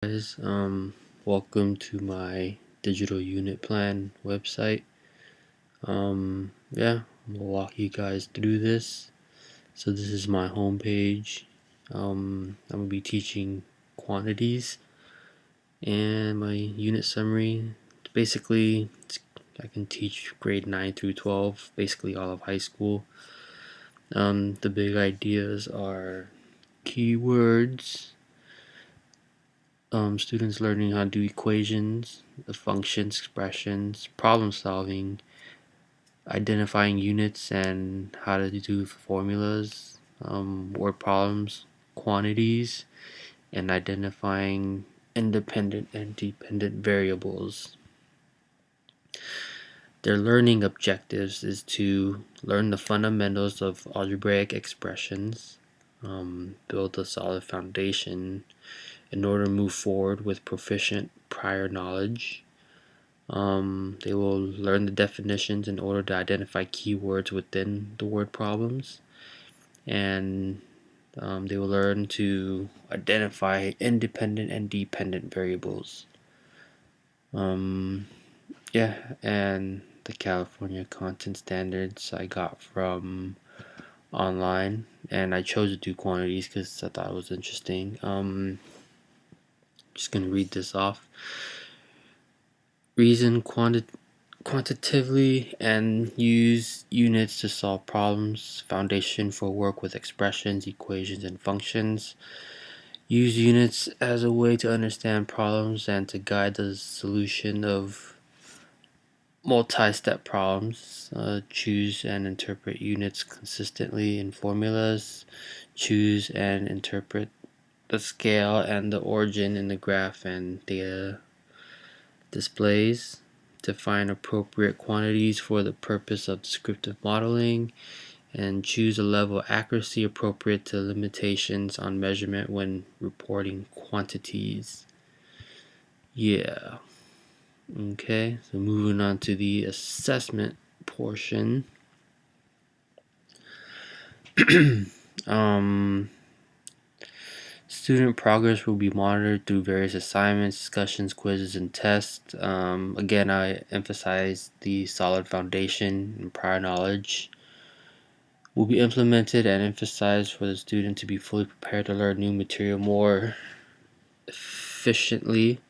Guys, welcome to my digital unit plan website. Yeah, I'm gonna walk you guys through this. So this is my home page. I'm gonna be teaching quantities and my unit summary. Basically, I can teach grade 9 through 12, basically all of high school. The big ideas are keywords, students learning how to do equations, the functions, expressions, problem solving, identifying units and how to do formulas, word problems, quantities, and identifying independent and dependent variables. Their learning objectives is to learn the fundamentals of algebraic expressions, build a solid foundation in order to move forward with proficient prior knowledge. They will learn the definitions in order to identify keywords within the word problems, and they will learn to identify independent and dependent variables. Yeah, and the California content standards I got from online, and I chose to do quantities because I thought it was interesting. Just gonna read this off. Reason quantitatively and use units to solve problems. Foundation for work with expressions, equations, and functions. Use units as a way to understand problems and to guide the solution of multi-step problems. Choose and interpret units consistently in formulas. Choose and interpret the scale and the origin in the graph and data displays. To find appropriate quantities for the purpose of descriptive modeling, and choose a level of accuracy appropriate to limitations on measurement when reporting quantities. Yeah. Okay, so moving on to the assessment portion. Student progress will be monitored through various assignments, discussions, quizzes, and tests. Again, I emphasize the solid foundation and prior knowledge will be implemented and emphasized for the student to be fully prepared to learn new material more efficiently.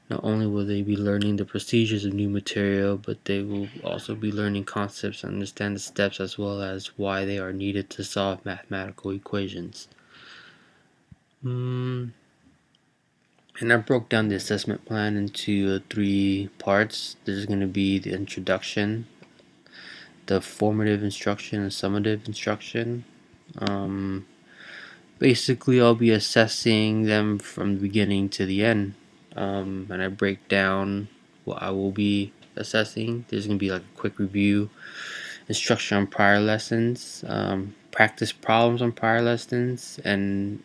Not only will they be learning the procedures of new material, but they will also be learning concepts and understand the steps as well as why they are needed to solve mathematical equations. And I broke down the assessment plan into 3 parts. There's going to be the introduction, the formative instruction, and summative instruction. Basically, I'll be assessing them from the beginning to the end, and I break down what I will be assessing. There's going to be like a quick review, instruction on prior lessons, practice problems on prior lessons, and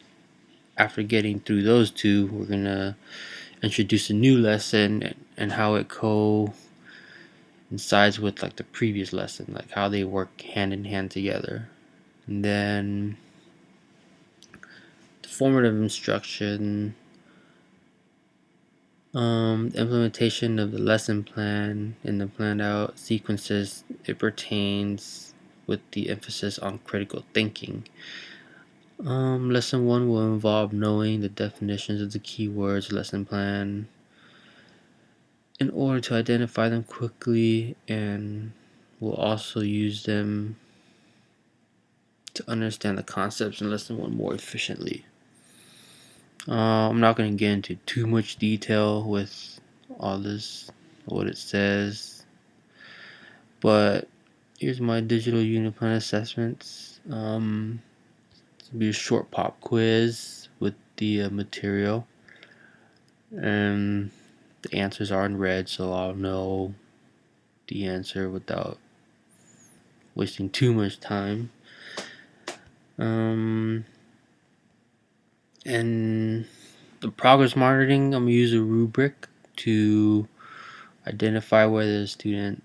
after getting through those 2, we're going to introduce a new lesson and how it coincides with like the previous lesson, like how they work hand in hand together. And then the formative instruction, implementation of the lesson plan in the planned out sequences. It pertains with the emphasis on critical thinking. Lesson 1 will involve knowing the definitions of the keywords lesson plan in order to identify them quickly, and we'll also use them to understand the concepts in lesson 1 more efficiently. I'm not going to get into too much detail with all this, what it says, but here's my digital unit plan assessments. It'll be a short pop quiz with the material, and the answers are in red, so I'll know the answer without wasting too much time. And the progress monitoring, I'm going to use a rubric to identify where the student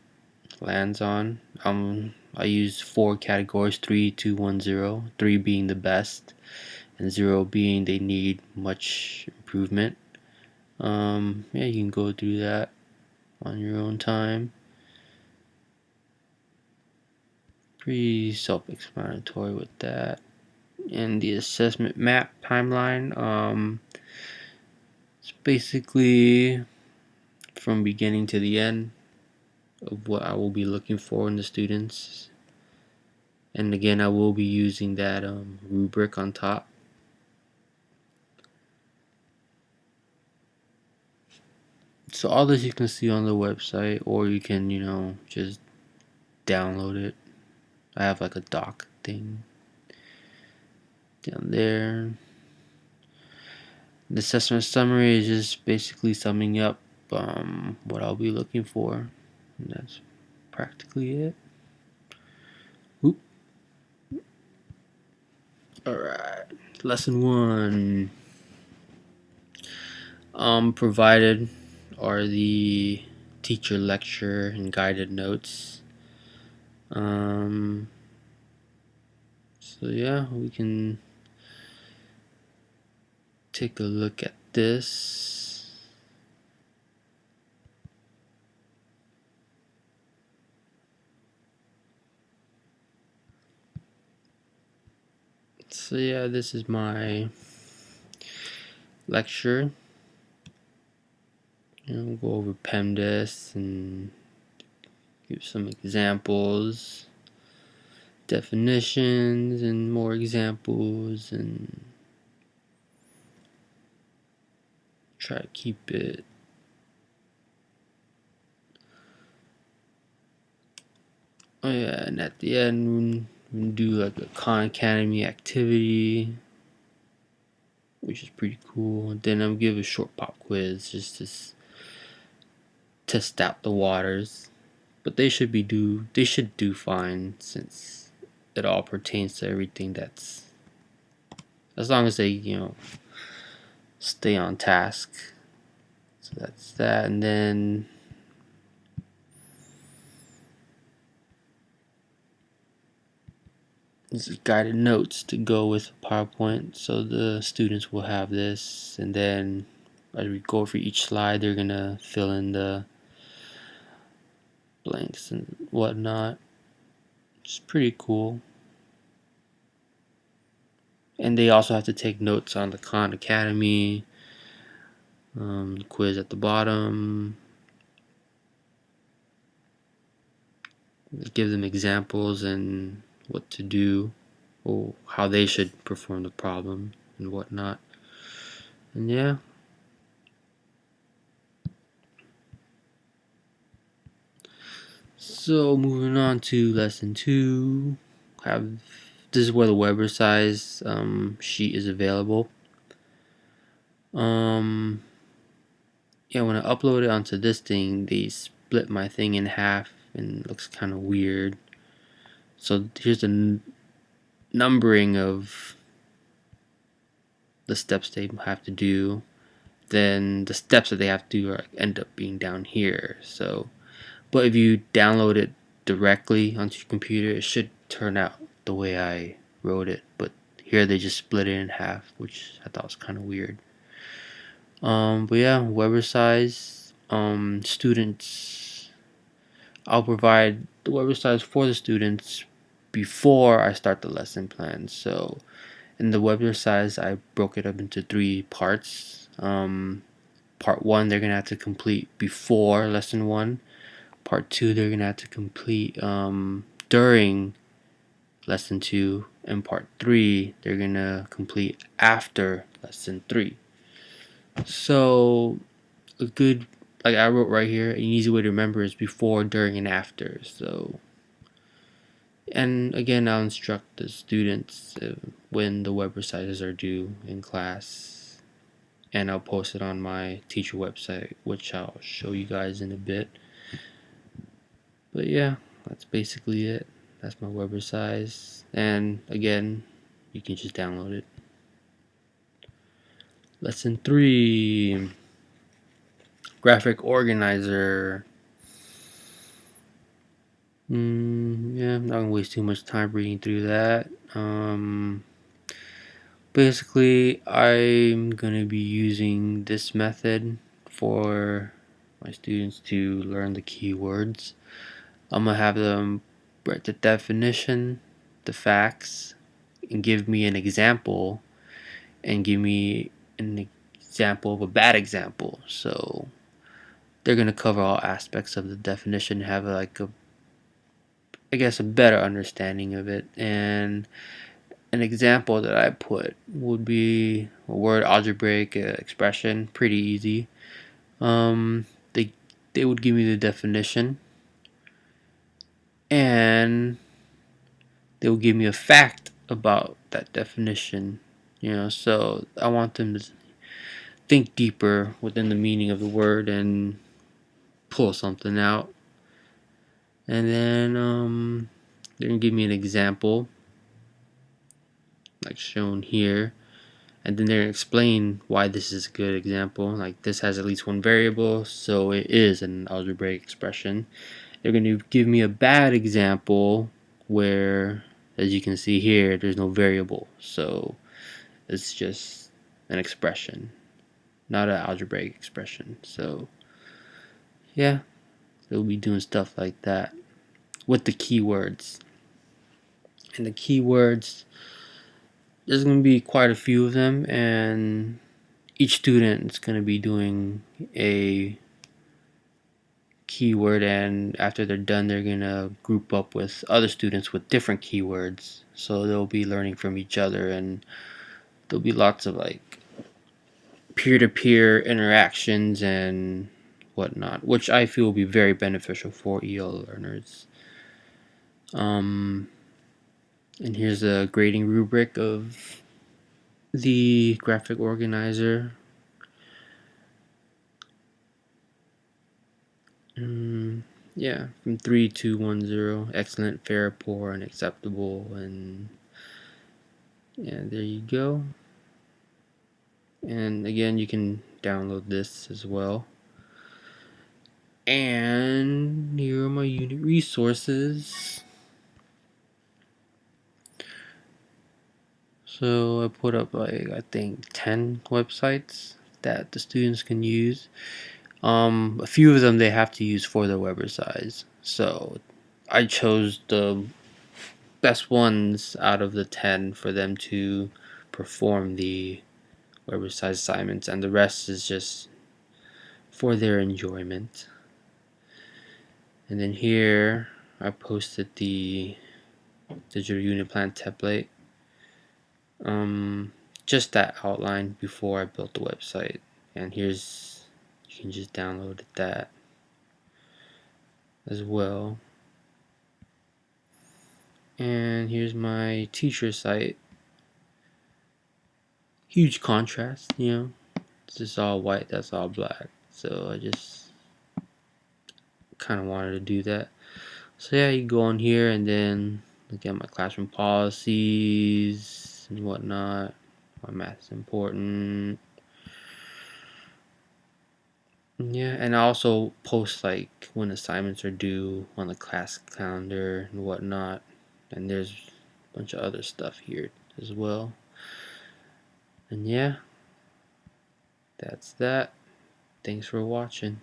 lands on. I use 4 categories: 3, 2, 1, 0. 3 being the best, and 0 being they need much improvement. Yeah, you can go through that on your own time. Pretty self-explanatory with that. And the assessment map timeline, it's basically from beginning to the end of what I will be looking for in the students. And again, I will be using that rubric on top. So all this you can see on the website, or you can, just download it. I have like a doc thing down there. The assessment summary is just basically summing up what I'll be looking for. And that's practically it. Oop. Alright. Lesson 1. Provided are the teacher lecture and guided notes. So yeah, we can take a look at this. So yeah, this is my lecture. Go over PEMDAS and give some examples, definitions, and more examples, and try to keep it and at the end we do like a Khan Academy activity, which is pretty cool. And then I'm give a short pop quiz just to test out the waters. But they should do fine, since it all pertains to everything that's, as long as they stay on task. So that's that. And then this is guided notes to go with PowerPoint, so the students will have this, and then as we go for each slide, they're gonna fill in the blanks and whatnot. It's pretty cool. And they also have to take notes on the Khan Academy quiz at the bottom. Give them examples and what to do, or how they should perform the problem and whatnot. And yeah. So moving on to lesson 2, this is where the Weber size sheet is available. Yeah, when I upload it onto this thing, they split my thing in half and it looks kind of weird. So here's the numbering of the steps they have to do. Then the steps that they have to do end up being down here. So, but if you download it directly onto your computer, it should turn out the way I wrote it. But here they just split it in half, which I thought was kind of weird. But yeah, Weber size. Students, I'll provide the Weber size for the students before I start the lesson plan. So in the Weber size, I broke it up into 3 parts. Part 1 they're gonna have to complete before lesson 1. Part 2 they're gonna have to complete during lesson 2, and part 3 they're gonna complete after lesson 3. So a good, like I wrote right here, an easy way to remember is before, during, and after. So, and again, I'll instruct the students when the Weber sizes are due in class, and I'll post it on my teacher website, which I'll show you guys in a bit. But yeah, that's basically it. That's my Weber size, and again, you can just download it. Lesson 3, graphic organizer. Yeah, I'm not gonna waste too much time reading through that. Basically, I'm gonna be using this method for my students to learn the keywords. I'm gonna have them write the definition, the facts, and give me an example, and give me an example of a bad example. So they're gonna cover all aspects of the definition, have like a, I guess, a better understanding of it. And an example that I put would be a word algebraic expression, pretty easy. They would give me the definition, and they will give me a fact about that definition. So I want them to think deeper within the meaning of the word and pull something out. And then they're gonna give me an example, like shown here, and then they're gonna explain why this is a good example. Like, this has at least one variable, so it is an algebraic expression. They're gonna give me a bad example where, as you can see here, there's no variable, so it's just an expression, not an algebraic expression. So yeah, they'll be doing stuff like that with the keywords. And the keywords, there's going to be quite a few of them, and each student is going to be doing a keyword, and after they're done, they're going to group up with other students with different keywords, so they'll be learning from each other, and there'll be lots of like peer-to-peer interactions and whatnot, which I feel will be very beneficial for EL learners. And here's a grading rubric of the graphic organizer. Yeah, from 3, 2, 1, 0, excellent, fair, poor, unacceptable, and yeah, there you go. And again, you can download this as well. And here are my unit resources. So I put up like, I think 10 websites that the students can use. A few of them they have to use for their website. So I chose the best ones out of the 10 for them to perform the website assignments, and the rest is just for their enjoyment. And then here I posted the digital unit plan template, just that outline before I built the website. And here's, you can just download that as well. And here's my teacher site. Huge contrast, this is all white, that's all black, so I just kind of wanted to do that. So yeah, you go on here and then look at my classroom policies and whatnot. Why math is important. Yeah, and I also post like when assignments are due on the class calendar and whatnot. And there's a bunch of other stuff here as well. And yeah, that's that. Thanks for watching.